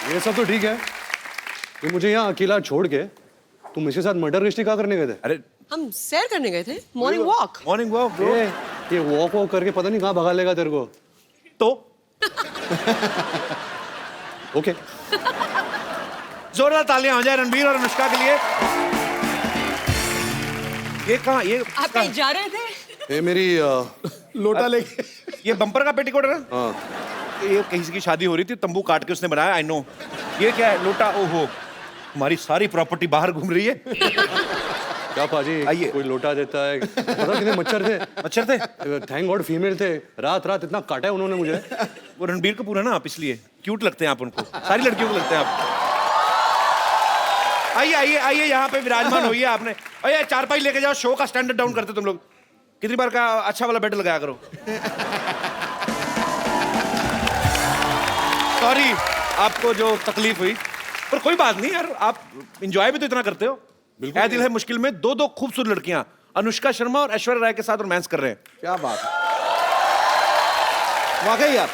ये सब तो ठीक है, तो मुझे यहाँ अकेला छोड़ के तुम इसके साथ मर्डर मिस्ट्री क्या करने गए थे? अरे हम सैर करने गए थे, morning walk. Morning walk bro. ये वॉक वॉक करके पता नहीं कहाँ भगा लेगा तेरे को। तो ओके, जोरदार तालियां हो जाए रणबीर और अनुष्का के लिए। ये कहाँ ये आप कहीं जा रहे थे? ये मेरी लोटा लेके। ये बम्पर का पेटीकोट है ना? हाँ, ये कहीं की शादी हो रही थी, तंबू काट के उसने बनाया। I know. ये क्या है? लोटा। ओहो, हमारी सारी प्रॉपर्टी बाहर घूम रही है। क्या पाजी, आइए। कोई लोटा देता है। पता कितने मच्छर थे? मच्छर थे? थैंक गॉड फीमेल थे। रात रात इतना काटा है उन्होंने मुझे। वो रणबीर कपूर है ना आप, इसलिए क्यूट लगते हैं आप उनको। सारी लड़कियों को लगते हैं आप। आइए आइए आइए, यहाँ पे विराजमान होइए आपने। अरे चारपाई लेके जाओ, शो का स्टैंडर्ड डाउन करते तुम लोग। कितनी बार का अच्छा वाला बेड लगाया करो। सॉरी आपको जो तकलीफ हुई, पर कोई बात नहीं यार, आप एंजॉय भी तो इतना करते हो। ऐ दिल है मुश्किल में दो खूबसूरत लड़कियां अनुष्का शर्मा और ऐश्वर्या राय के साथ रोमांस कर रहे हैं। क्या बात है, वाकई यार।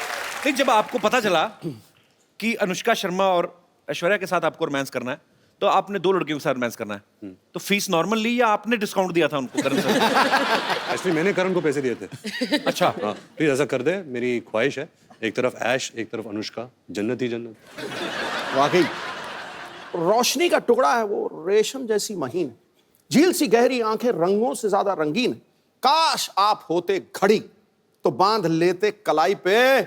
नहीं, जब आपको पता चला कि अनुष्का शर्मा और ऐश्वर्या के साथ आपको रोमांस करना है, तो आपने दो लड़कियों के साथ रोमांस करना है, तो फीस नॉर्मल ली या आपने डिस्काउंट दिया था उनको? करण सर एक्चुअली मैंने करण को पैसे दिए थे। अच्छा, हाँ, प्लीज ऐसा कर दे, मेरी ख्वाहिश है। एक तरफ ऐश, एक तरफ अनुष्का, जन्नत ही जन्नत। वाकई रोशनी का टुकड़ा है वो, रेशम जैसी महीन, झील सी गहरी आंखें, रंगों से ज्यादा रंगीन। काश आप होते घड़ी तो बांध लेते कलाई पे,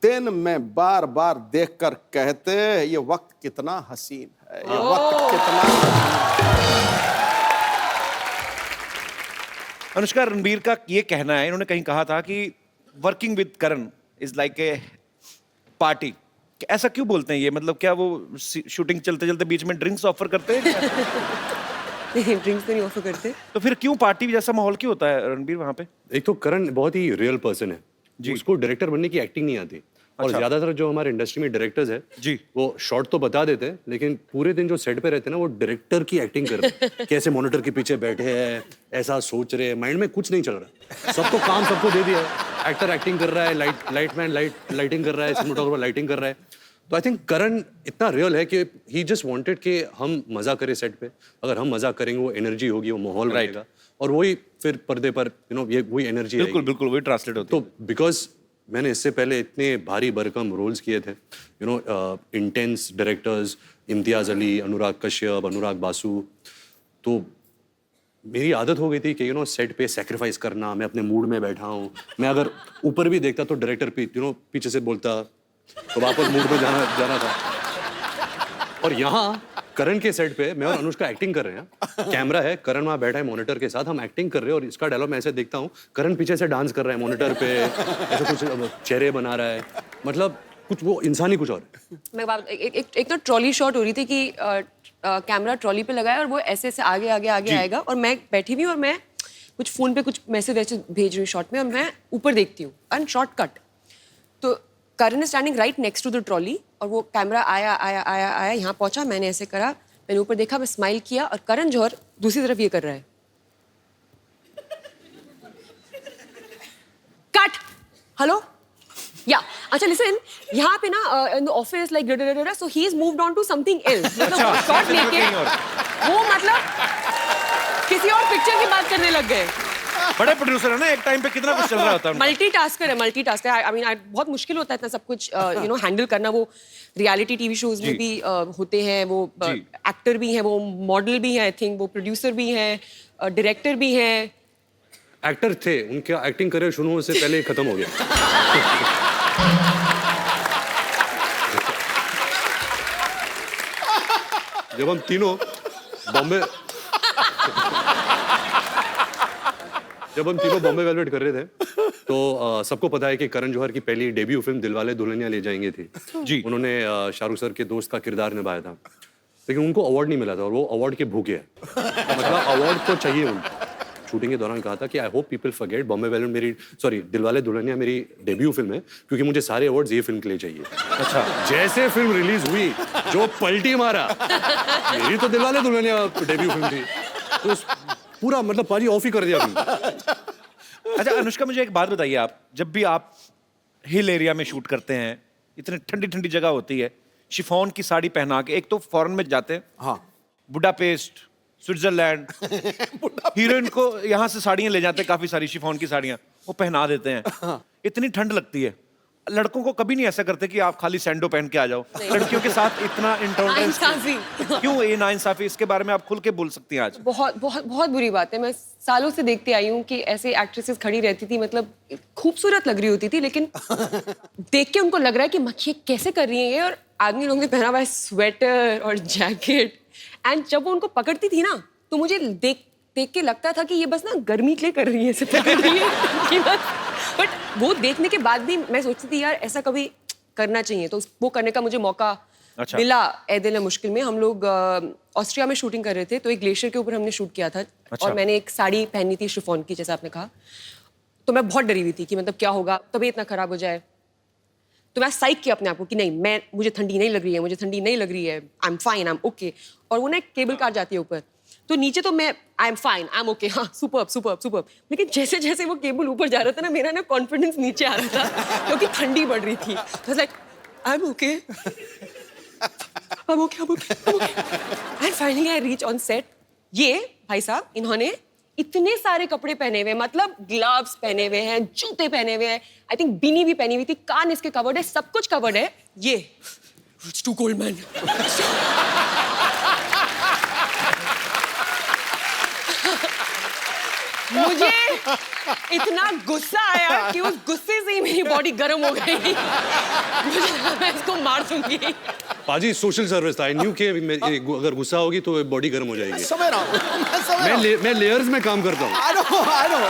दिन में बार बार देखकर कहते ये वक्त कितना हसीन है, ये वक्त कितना हसीन। अनुष्का, रणबीर का ये कहना है, इन्होंने कहीं कहा था कि working with Karan is like a party. ऐसा क्यों बोलते हैं ये? मतलब क्या वो शूटिंग चलते चलते बीच में ड्रिंक्स ऑफर करते हैं? नहीं, ड्रिंक्स तो नहीं ऑफर करते। तो फिर क्यों पार्टी जैसा माहौल क्यों होता है रणबीर वहां पे? एक तो करण बहुत ही रियल पर्सन है जी, उसको डायरेक्टर बनने की एक्टिंग नहीं आती। और अच्छा। ज्यादातर जो हमारे इंडस्ट्री में डायरेक्टर्स है जी, वो शॉर्ट तो बता देते हैं, लेकिन पूरे दिन जो सेट पे रहते हैं ना, वो डायरेक्टर की एक्टिंग कर रहे हैं। कैसे मॉनिटर के पीछे बैठे हैं, ऐसा सोच रहे हैं, माइंड में कुछ नहीं चल रहा। सबको काम सबको दे दिया है। एक्टर एक्टिंग कर रहा है, लाइटमैन लाइटिंग कर रहा है, सिनेमेटोग्राफर लाइटिंग कर रहा है। तो आई थिंक करण इतना रियल है कि ही जस्ट वांटेड कि हम मजा करें सेट पे। अगर हम मजा करेंगे, वो एनर्जी होगी, वो माहौल रहेगा, और वही फिर पर्दे पर ये वही एनर्जी। बिल्कुल बिल्कुल वही ट्रांसलेट होती है। तो बिकॉज मैंने इससे पहले इतने भारी भरकम रोल्स किए थे, इंटेंस डायरेक्टर्स, इम्तियाज अली, अनुराग कश्यप, अनुराग बासु, तो मेरी आदत हो गई थी कि सेट पे सेक्रीफाइस करना। मैं अपने मूड में बैठा हूँ, मैं अगर ऊपर भी देखता तो डायरेक्टर पीछे से बोलता, तो वापस मूड में जाना था। और यहाँ करण के सेट पे मैं और अनुष्का एक्टिंग कर रहे हैं, कैमरा है, करण वहाँ बैठा है मॉनिटर के साथ, हम एक्टिंग कर रहे हैं। और इसका डायलॉग मैं ऐसे देखता हूँ, करण पीछे से डांस कर रहा है मॉनिटर पे, ऐसे कुछ चेहरे बना रहा है, मतलब कुछ वो इंसानी कुछ और है। मैं बात एक तो ट्रॉली शॉट हो रही थी कि कैमरा ट्रॉली पे लगाया और वो ऐसे ऐसे आगे आगे आगे आएगा, और मैं बैठी हुई और मैं कुछ फोन पे कुछ मैसेज वैसे भेज रही हूँ शॉट में, और मैं ऊपर देखती हूँ एंड शॉर्ट कट, तो Karan is standing right next to the trolley, और वो कैमरा आया आया आया आया यहाँ पहुंचा, मैंने ऐसे करा, मैंने ऊपर देखा, मैं स्माइल किया, और करण जौहर दूसरी तरफ ये कर रहा है, कट, हेलो या अच्छा लिसन, यहाँ पे ना in the office like so he is moved on to something else, मतलब शॉट लेके वो मतलब किसी और पिक्चर की बात करने लग गए। बड़े प्रोड्यूसर है ना, एक टाइम पे कितना कुछ चल रहा होता है। मल्टीटास्कर है। आई मीन बहुत मुश्किल होता है इतना सब कुछ हैंडल करना। वो रियलिटी टीवी शोज में भी होते हैं, वो एक्टर भी हैं, वो मॉडल भी हैं, आई थिंक वो प्रोड्यूसर भी हैं, डायरेक्टर भी हैं। एक्टर थे, उनका एक्टिंग करियर शुरू होने से पहले खत्म हो गया। जब हम तीनों बॉम्बे वेलवेट कर रहे थे, तो सबको पता है कि करण जौहर की पहली डेब्यू फिल्म दिलवाले दुल्हनिया ले जाएंगे थी जी। उन्होंने शाहरुख सर के दोस्त का किरदार निभाया था, लेकिन उनको अवार्ड नहीं मिला था, और वो अवार्ड के भूखे हैं। मतलब अवार्ड तो चाहिए उनको। शूटिंग के दौरान कहा था कि I hope people forget Bombay velvet Dilwale Dulhania मेरी डेब्यू फिल्म है, क्योंकि मुझे सारे अवार्ड्स ये फिल्म के लिए चाहिए। अच्छा, जैसे फिल्म रिलीज हुई, जो पलटी मारा, मेरी तो दिलवाले दुल्हनिया डेब्यू फिल्म थी, तो पूरा मतलब पाजी ऑफ ही कर दिया फिल्म। अच्छा अनुष्का, मुझे एक बात बताइए, आप जब भी आप हिल एरिया में शूट करते हैं, इतनी ठंडी ठंडी जगह होती है, शिफॉन की साड़ी पहना के, एक तो फॉरेन में जाते हैं, हाँ बुडापेस्ट, स्विट्जरलैंड, हीरोइन को यहाँ से साड़ियाँ ले जाते हैं, काफी सारी शिफॉन की साड़ियाँ, वो पहना देते हैं। इतनी ठंड लगती है, लड़कों को कभी नहीं ऐसा करते कि आप खाली सैंडो पहन के आ जाओ। लड़कियों के साथ इतना इंटॉलरेंस नाइंसाफी। क्यों? ये नाइंसाफी, इसके बारे में आप खुल के बोल सकती हैं आज। बहुत बहुत बहुत बुरी बात है। मैं सालों से देखती आई हूँ कि ऐसे एक्ट्रेसेस खड़ी रहती थी, मतलब खूबसूरत लग रही होती थी, लेकिन देख के उनको लग रहा है कि मक्खी कैसे कर रही है ये, और आदमी लोगों ने पहना हुआ है स्वेटर और जैकेट, एंड जब वो उनको पकड़ती थी ना, तो मुझे देख के लगता था कि ये बस ना गर्मी के लिए कर रही है, ऐसे पकड़ रही है कि बस। बट वो देखने के बाद भी मैं सोचती थी यार ऐसा कभी करना चाहिए, तो वो करने का मुझे मौका अच्छा। मिला। ए दिल है मुश्किल में हम लोग ऑस्ट्रिया में शूटिंग कर रहे थे, तो एक ग्लेशियर के ऊपर हमने शूट किया था। अच्छा। और मैंने एक साड़ी पहनी थी शिफॉन की, जैसे आपने कहा, तो मैं बहुत डरी हुई थी कि मतलब क्या होगा, तबीयत ना खराब हो जाए। तो मैं साइक किया अपने आप को कि नहीं, मुझे ठंडी नहीं लग रही है, मुझे ठंडी नहीं लग रही है, I am fine, I am okay. और वो ना एक केबल कार जाती है ऊपर, तो नीचे तो मैं I am fine, I am okay, हाँ सुपर्ब सुपर्ब सुपर्ब, लेकिन जैसे जैसे वो केबल ऊपर जा रहा था ना, मेरा ना कॉन्फिडेंस नीचे आ रहा था क्योंकि ठंडी बढ़ रही थी। Like I am okay, I'm okay, I'm okay, I'm okay. And finally I reach on set. ये भाई साहब, इन्होंने इतने सारे कपड़े पहने हुए, मतलब ग्लव्स पहने हुए हैं, जूते पहने हुए हैं, आई थिंक बीनी भी पहनी हुई थी, कान इसके कवर्ड है, सब कुछ कवर्ड है। ये It's too cold, man. मुझे इतना गुस्सा आया कि उस गुस्से से ही मेरी बॉडी गर्म हो गई। मुझे लगा मैं इसको मार दूंगी। पाजी सोशल सर्विस था, आई न्यू कि अगर गुस्सा होगी तो बॉडी गर्म हो जाएगी। समझ रहा हूँ, मैं लेयर्स में काम करता हूँ, I know.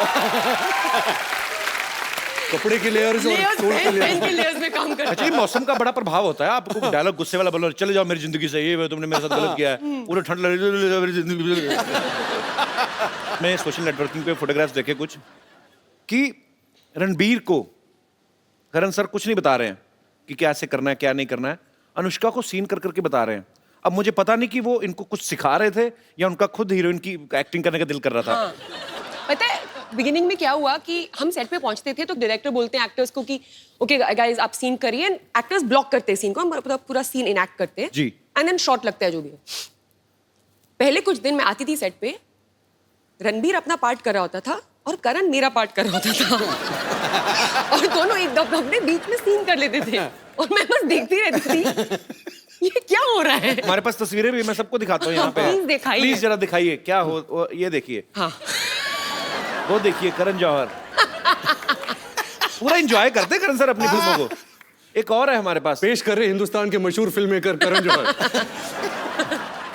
कपड़े के लेयर्स और कोट के लेयर्स। के लेयर्स में काम करता एक्चुअली मौसम का बड़ा प्रभाव होता है। आपको डायलॉग गुस्से वाला बोलो, चले जाओ मेरी जिंदगी से, ये तुमने मेरे साथ गलत किया है, पूरा ठंड लग रही है मेरी जिंदगी। मैं सोशल नेटवर्किंग पे फोटोग्राफ्स देखे कुछ कि रणबीर को करण सर कुछ नहीं बता रहे हैं कि क्या ऐसे करना है क्या नहीं करना है, अनुष्का को सीन कर करके बता रहे हैं। अब मुझे पता नहीं कि वो इनको कुछ सिखा रहे थे या उनका खुद हीरोइन की एक्टिंग करने का दिल कर रहा था। हाँ। पता है बिगिनिंग में क्या हुआ कि हम सेट पे पहुंचते थे तो डायरेक्टर बोलते हैं एक्टर्स को कि ओके गाइस आप सीन करिए, एक्टर्स ब्लॉक करते हैं सीन को, हम पूरा सीन इनएक्ट करते हैं जी। एंड देन शॉट लगता है जो भी है। पहले कुछ दिन मैं आती थी सेट पे, रणबीर अपना पार्ट कर रहा होता था और करण मेरा पार्ट कर रहा होता था और दोनों एक अपने बीच में सीन कर लेते थे और मैं बस देखती रहती थी ये क्या हो रहा है। हमारे पास तस्वीरें भी, मैं सबको दिखाता हूँ यहाँ पे। प्लीज दिखाइए। प्लीज जरा दिखाइए क्या हो, ये देखिए। हाँ। वो देखिए करण जौहर पूरा एंजॉय करते करण सर अपनी फिल्मों को। एक और है हमारे पास, पेश कर रहे हिंदुस्तान के मशहूर फिल्म मेकर करण जौहर।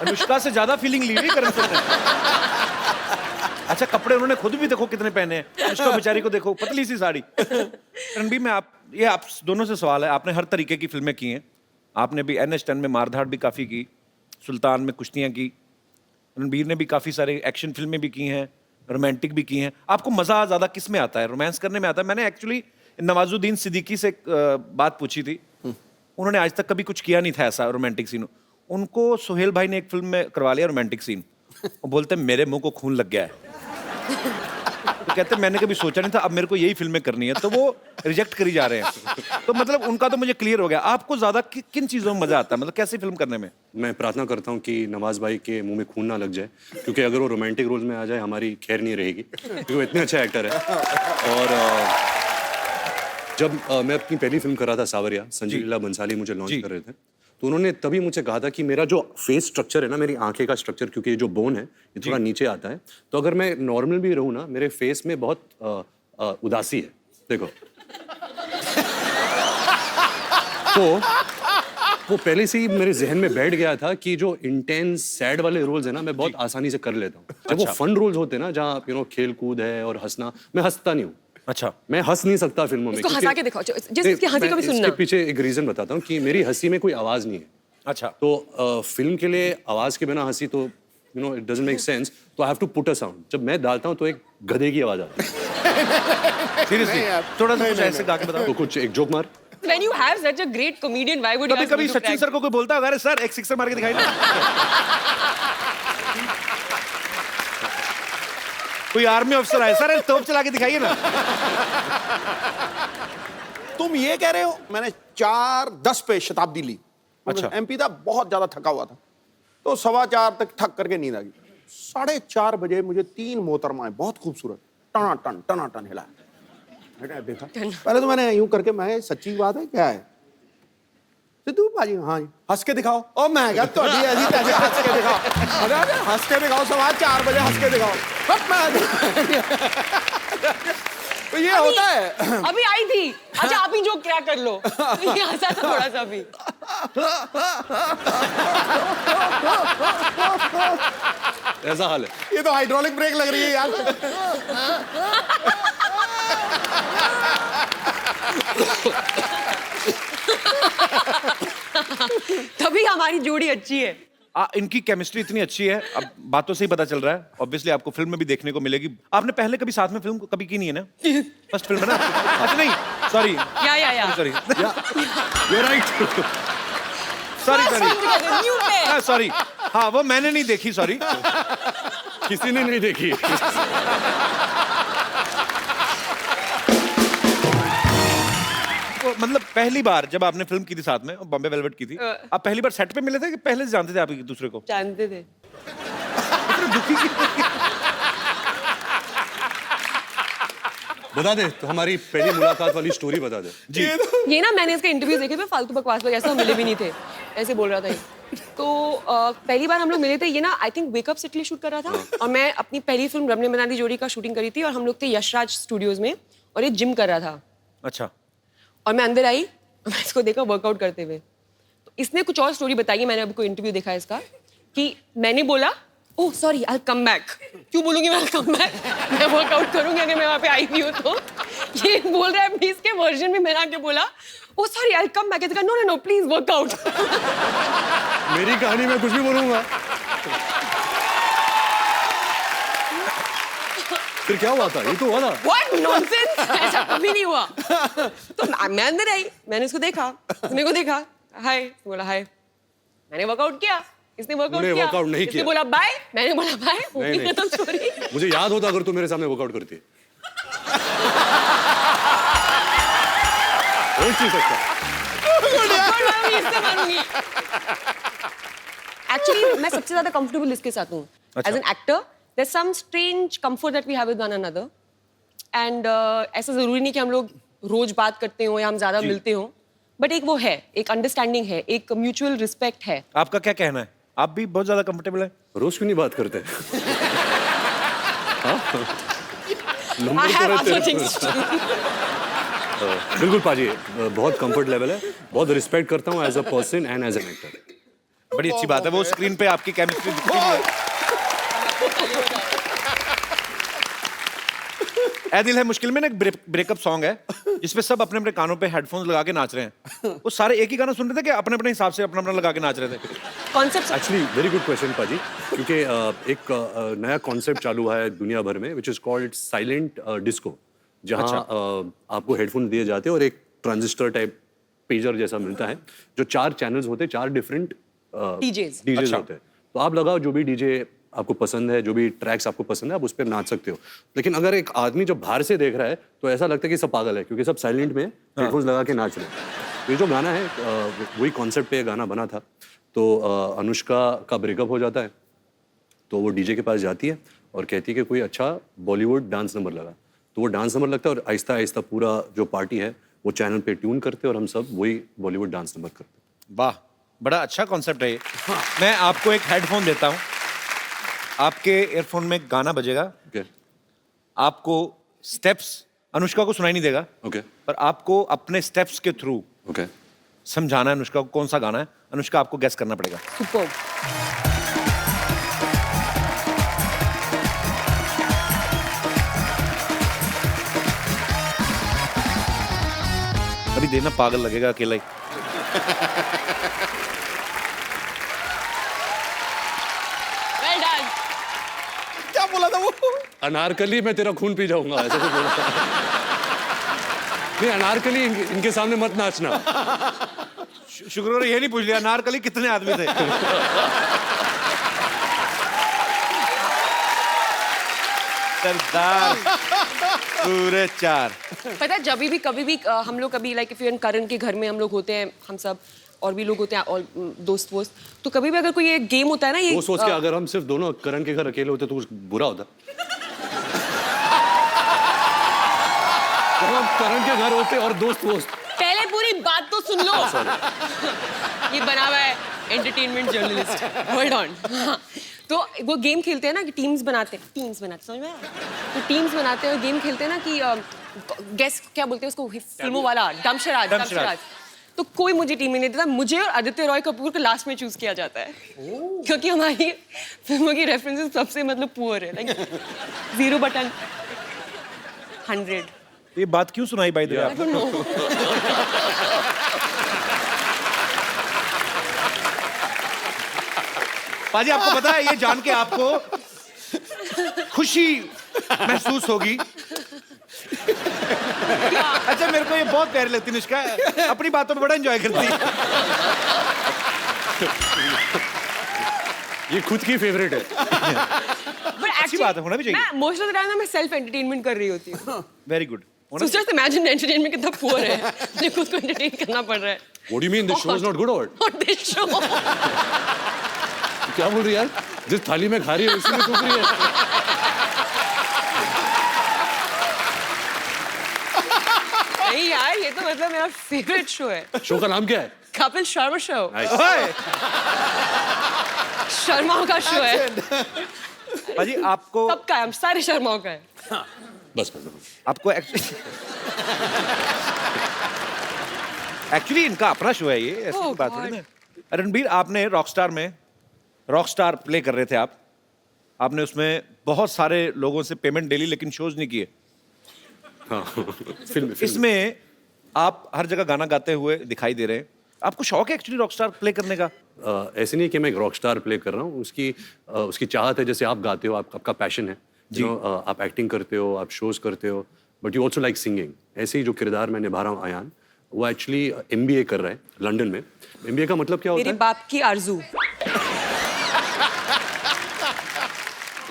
अनुष्का से ज्यादा फीलिंग ली हुई करण सर ने। अच्छा कपड़े उन्होंने खुद भी देखो कितने पहने हैं, अनुष्का बेचारी को देखो पतली सी साड़ी। रणबीर में आप दोनों से सवाल है, आपने हर तरीके की फिल्में की हैं, आपने भी NH10 में मारधाड़ भी काफी की, सुल्तान में कुश्तियां की, रणबीर ने भी काफी सारे एक्शन फिल्में भी की हैं, रोमांटिक भी की हैं। आपको मजा ज्यादा किस में आता है, रोमांस करने में आता है? मैंने एक्चुअली नवाजुद्दीन सिद्दीकी से बात पूछी थी, उन्होंने आज तक कभी कुछ किया नहीं था ऐसा रोमांटिक सीन। उनको सुहेल भाई ने एक फिल्म में करवा लिया रोमांटिक सीन, वो बोलते मेरे मुंह को खून लग गया है। तो कहते मैंने कभी सोचा नहीं था, अब मेरे को यही फिल्में करनी है, तो वो रिजेक्ट करी जा रहे हैं। तो मतलब उनका तो मुझे क्लियर हो गया। आपको ज्यादा किन चीजों में मजा आता है, मतलब कैसी फिल्म करने में? मैं प्रार्थना करता हूँ कि नवाज भाई के मुंह में खून ना लग जाए, क्योंकि अगर वो रोमांटिक रोल्स में आ जाए हमारी खैर नहीं रहेगी, क्योंकि वो इतने अच्छा एक्टर है। और जब मैं अपनी पहली फिल्म कर रहा था सावरिया, संजय लीला बंसाली मुझे लॉन्च कर रहे थे, तो उन्होंने तभी मुझसे कहा था कि मेरा जो फेस स्ट्रक्चर है ना, मेरी आंखें का स्ट्रक्चर, क्योंकि ये जो बोन है ये थोड़ा नीचे आता है, तो अगर मैं नॉर्मल भी रहूँ ना, मेरे फेस में बहुत उदासी है, देखो। तो वो पहले से ही मेरे जहन में बैठ गया था कि जो इंटेंस सैड वाले रोल्स है ना, मैं बहुत आसानी से कर लेता हूँ। जब वो फन रोल्स होते हैं ना, जहाँ खेल कूद है और हंसना, मैं हंसता नहीं हूँ। अच्छा, मैं हंस नहीं सकता फिल्मों में। इसको हंसा के दिखाओ, जिसकी हंसी को भी सुनना। इसके पीछे एक रीजन बताता हूँ कि मेरी हंसी में कोई आवाज नहीं है। अच्छा, तो फिल्म के लिए आवाज के बिना हंसी तो इट डजंट मेक सेंस, तो I have to put a sound. जब मैं डालता हूँ तो एक गधे की आवाज आती है। सीरियसली थोड़ा सा कुछ ऐसे गा के बताओ। तो कुछ एक जोक मार। When you have such a great comedian, why would you ask me कभी to सचिन crack? सर को कोई बोलता है अरे सर एक सिक्सर मार के दिखाई ना। कोई आर्मी ऑफिसर आए, सर तोप चला के दिखाइए ना। तुम ये कह रहे हो मैंने 4:10 पे शताब्दी ली, अच्छा। एमपी था, बहुत ज्यादा थका हुआ था, तो 4:15 तक थक करके नींद आ गई। 4:30 बजे मुझे 3 मोहतरमाएं बहुत खूबसूरत टनाटन हिला। मैंने देखा, पहले तो मैंने यूं करके, मैं सच्ची बात है क्या है सिद्धू भाजी, हाँ जी, हंस के दिखाओ। और मैं क्या तो ऐसी तैसी हंस के दिखाओ, अरे हंस के दिखाओ, 4:15 बजे हंस के दिखाओ। तो ये होता है। अभी आई थी, अच्छा आप ही जो क्या कर लो। ये हंसा था थोड़ा सा अभी। ऐसा हाल है। ये तो हाइड्रोलिक ब्रेक लग रही है यार। तभी हमारी जोड़ी अच्छी है। इनकी केमिस्ट्री इतनी अच्छी है, अब बातों से ही पता चल रहा है। ऑब्वियसली आपको फिल्म में भी देखने को मिलेगी। आपने पहले कभी साथ में फिल्म कभी की नहीं है ना? फर्स्ट फिल्म है ना? अच्छा नहीं, सॉरी या sorry You're right. Sorry sorry, हाँ वो मैंने नहीं देखी, सॉरी। किसी ने नहीं देखी। वो मतलब पहली बार जब आपने फिल्म की थी साथ में, बॉम्बे वेलवेट की थी, आप पहली बार सेट पे मिले थे कि पहले से जानते थे आप एक दूसरे को? जानते थे। बता दे, तो हमारी पहली मुलाकात वाली स्टोरी बता दे। जी। ये ना मैंने इसके इंटरव्यू देखे थे, फालतू बकवास लोग, ऐसा हम मिले भी नहीं थे, ऐसे बोल रहा था ये। तो पहली बार हम लोग मिले थे, ये ना I think wake up city shoot कर रहा था, और मैं अपनी पहली फिल्म रमने मनाली जोड़ी का शूटिंग करी थी, और हम लोग थे यशराज स्टूडियोज में, और ये जिम कर रहा था। अच्छा। और मैं अंदर आई, मैं इसको देखा वर्कआउट करते हुए। तो इसने कुछ और स्टोरी बताई है, मैंने अभी कोई इंटरव्यू देखा है इसका, कि मैंने बोला oh sorry I come back. क्यों बोलूंगी मैं कम बैक, मैं वर्कआउट करूंगी अगर मैं वहां पे आई भी हूँ तो। ये बोल रहा है अपनी इसके वर्जन में, मैंने आके बोला oh sorry I come back. No no no please work out. मेरी कहानी में कुछ भी बोलूंगा। फिर क्या हुआ था? ये तो हुआ था। व्हाट नॉनसेंस, ऐसा कभी नहीं हुआ। तो मैं अंदर आई, मैंने इसको देखा, मेरे को देखा, हाय, बोला हाय, मैंने वर्कआउट किया, इसने वर्कआउट तूने किया, वर्कआउट नहीं इसने किया। बोला बाय, मैंने बोला बाय, नहीं, नहीं। खत्म स्टोरी। मुझे याद होता अगर तू मेरे सामने वर्कआउट करती। हो नहीं सकता। एक्चुअली मैं सबसे ज्यादा कंफर्टेबल इसके साथ हूँ अच्छा। As an actor. There some strange comfort that we have with one another, and ऐसा जरूरी नहीं कि हम लोग रोज बात करते हो या हम ज्यादा मिलते हो, बट एक वो है, एक अंडरस्टैंडिंग है, एक म्यूचुअल रिस्पेक्ट है। आपका क्या कहना है? आप भी बहुत ज्यादा कंफर्टेबल है? रोज क्यों नहीं बात करते? I have other things to do. बिल्कुल पाजी, बहुत कंफर्ट लेवल है, बहुत रिस्पेक्ट करता हूँ as a person and as an actor. बड़ी अच्छी बात है, वो स्क्रीन पे आपकी केमिस्ट्री दिखती भी है। ऐ दिल है मुश्किल में ना एक ब्रेकअप सॉन्ग है जिसपे सब अपने अपने कानों पे हेडफोन्स लगा के नाच रहे हैं। वो सारे एक ही गाना सुन रहे थे कि अपने अपने हिसाब से अपना अपना लगा के नाच रहे थे? Concept actually very good question पाजी, क्योंकि एक नया कॉन्सेप्ट चालू हुआ है दुनिया भर में, which is called silent disco, जहाँ आपको हेडफोन दिए जाते हैं और एक ट्रांजिस्टर टाइप पेजर जैसा मिलता है, जो 4 चैनल्स होते हैं, 4 डिफरेंट डीजेस। डीजेस होते हैं। तो आप लगाओ जो भी डीजे आपको पसंद है, जो भी ट्रैक्स आपको पसंद है, आप उस पर नाच सकते हो। लेकिन अगर एक आदमी जब बाहर से देख रहा है तो ऐसा लगता है कि सब पागल है, क्योंकि सब साइलेंट में हेडफोन्स लगा के नाच रहे हैं। तो ये जो गाना है, वही कॉन्सेप्ट पे ये गाना बना था। तो अनुष्का का ब्रेकअप हो जाता है, तो वो डीजे के पास जाती है और कहती है कि कोई अच्छा बॉलीवुड डांस नंबर लगा। तो वो डांस नंबर लगता है और आहिस्ता आहिस्ता पूरा जो पार्टी है वो चैनल पे ट्यून करते हैं और हम सब वही बॉलीवुड डांस नंबर करते हैं। वाह, बड़ा अच्छा कॉन्सेप्ट है ये। मैं आपको एक हेडफोन देता हूँ, आपके ईयरफोन में गाना बजेगा, ओके आपको स्टेप्स अनुष्का को सुनाई नहीं देगा, ओके पर आपको अपने स्टेप्स के थ्रू ओके समझाना है अनुष्का को कौन सा गाना है। अनुष्का आपको गेस करना पड़ेगा। सुपर। अभी देना पागल लगेगा अकेला ही। Well done. क्या बोला था वो? अनारकली मैं तेरा खून पी जाऊंगा, ऐसा कुछ बोला था। नहीं, अनारकली इनके सामने मत नाचना। शुक्र है ये नहीं पूछ लिया अनारकली कितने आदमी थे। सरदार पूरे 4। पता है जब भी कभी भी हम लोग कभी लाइक इफ यू इन करण के घर में हम लोग होते हैं हम सब, और भी लोग होते हैं और दोस्त वोस्त, तो कभी भी अगर कोई ये गेम होता है ना, ये वो सोच के अगर हम सिर्फ दोनों करण के घर अकेले होते तो कुछ बुरा होता। तो हम करण के घर होते और दोस्त वोस्त। पहले पूरी बात तो सुन लो। ये बना हुआ है एंटरटेनमेंट जर्नलिस्ट, होल्ड ऑन। तो वो गेम खेलते हैं ना कि टीम्स बनाते हैं, समझ में आया? तो टीम्स बनाते हैं और गेम खेलते हैं ना कि गेस क्या बोलते हैं उसको, फिल्मों वाला डमशराज। तो कोई मुझे टीम में नहीं देता, मुझे और आदित्य रॉय कपूर को लास्ट में चूज किया जाता है, क्योंकक्योंकि फिल्मों की रेफरेंसेस सबसे मतलब पुअर है, लाइक 0/100। ये बात क्यों सुनाई by the way? I don't know. पाजी आपको पता है, ये जान के आपको खुशी महसूस होगी। अच्छा, मेरे को ये बहुत प्यारी लगती है निष्का, अपनी बातों में बड़ा एंजॉय करती है। ये खुद की फेवरेट है। बट अच्छी बात है, होना भी चाहिए। मैं मोस्ट ऑफ द टाइम मैं सेल्फ एंटरटेनमेंट कर रही होती हूँ। Very good. So just imagine entertainment कितना पुअर है, मुझे खुद को एंटरटेन करना पड़ रहा है। What do you mean this show is not good or what? Not this show. क्या बोल रही है यार? जिस थाली में खा रही है उसी में थूक रही है। नहीं यार, ये तो मतलब मेरा फेवरेट शो है। शो का नाम क्या है? कपिल शर्मा शो। ओए, शर्माओं का शो है। पाजी आपको सबका है, हम सारे शर्माओं का है। बस। आपको एक्चुअली इनका अपना शो है ये, ऐसी Oh कोई बात God. थोड़ी ना। रणबीर, आपने रॉकस्टार में रॉकस्टार प्ले कर रहे थे आप, आपने उसमें बहुत सारे लोगों से पेमेंट डेली लेकिन शोज नहीं किए। हाँ, फिल्म। इसमें आप हर जगह गाना गाते हुए दिखाई दे रहे हैं। आपको शौक है एक्चुअली रॉकस्टार प्ले करने का? ऐसे नहीं कि मैं एक रॉक स्टार प्ले कर रहा हूँ, उसकी चाहत है, जैसे आप गाते हो, आपका पैशन है जी। आप एक्टिंग करते हो, आप शोज करते हो, but you also like singing. ऐसे ही जो किरदार मैं निभा रहा हूँ आयान, वो एक्चुअली MBA कर रहा है लंदन में। MBA का मतलब क्या होता मेरे है? बाप की आरज़ू।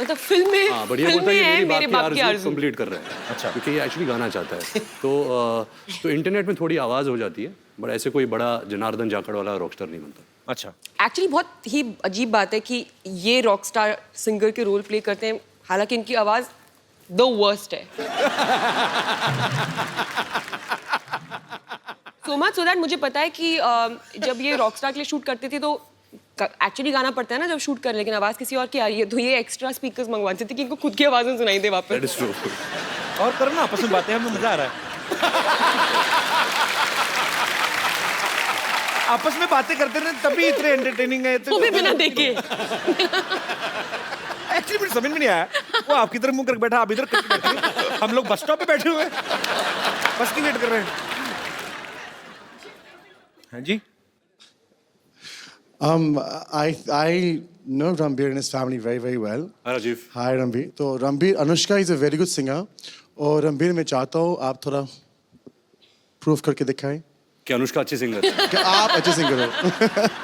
मतलब फिल्म में, हाँ, बढ़िया फिल्म बोलता है में कि है मेरी बाप की आरज़ू आरज़ू। कंप्लीट कर रहा है। अच्छा। क्योंकि ये एक्चुअली गाना चाहता है। तो इंटरनेट में थोड़ी आवाज़ हो जाती है, बट ऐसे कोई बड़ा जनार्दन जाखड़ वाला रॉकस्टार नहीं बनता। अच्छा। एक्चुअली बहुत ही अजीब बात है कि ये रॉकस्टार सिंगर के रोल प्ले करते हैं, हालांकि इनकी आवाज द वर्स्ट है। सो मच सो दैट मुझे पता है कि जब ये रॉकस्टार के लिए शूट करते थे तो एक्चुअली गाना पड़ता है ना जब शूट कर, लेकिन आवाज किसी और की आ रही है, तो ये एक्स्ट्रा स्पीकर्स मंगवाते थे कि इनको खुद की आवाज में सुनाई दे वापस। That is true. और करो ना, आपस में बातें, हमें मजा आ रहा है। आपस में बातें करते रहे तभी इतने एंटरटेनिंग है। वो भी बिना देखे। एक्चुअली मुझे समझ में नहीं आया, वो आपकी तरफ मुंह करके बैठा, आप इधर करके बैठे हो। हम लोग बस स्टॉप पे बैठे हुए हैं, बस की वेट कर रहे हैं। हाँ जी। I know Ranbir and his family very, very well. Hi Rajiv. Hi Ranbir. तो Ranbir, Anushka is a very good singer. और Ranbir मैं चाहता हूँ आप थोड़ा प्रूफ करके दिखाएं कि अनुष्का अच्छी सिंगर है। कि आप अच्छे सिंगर हो।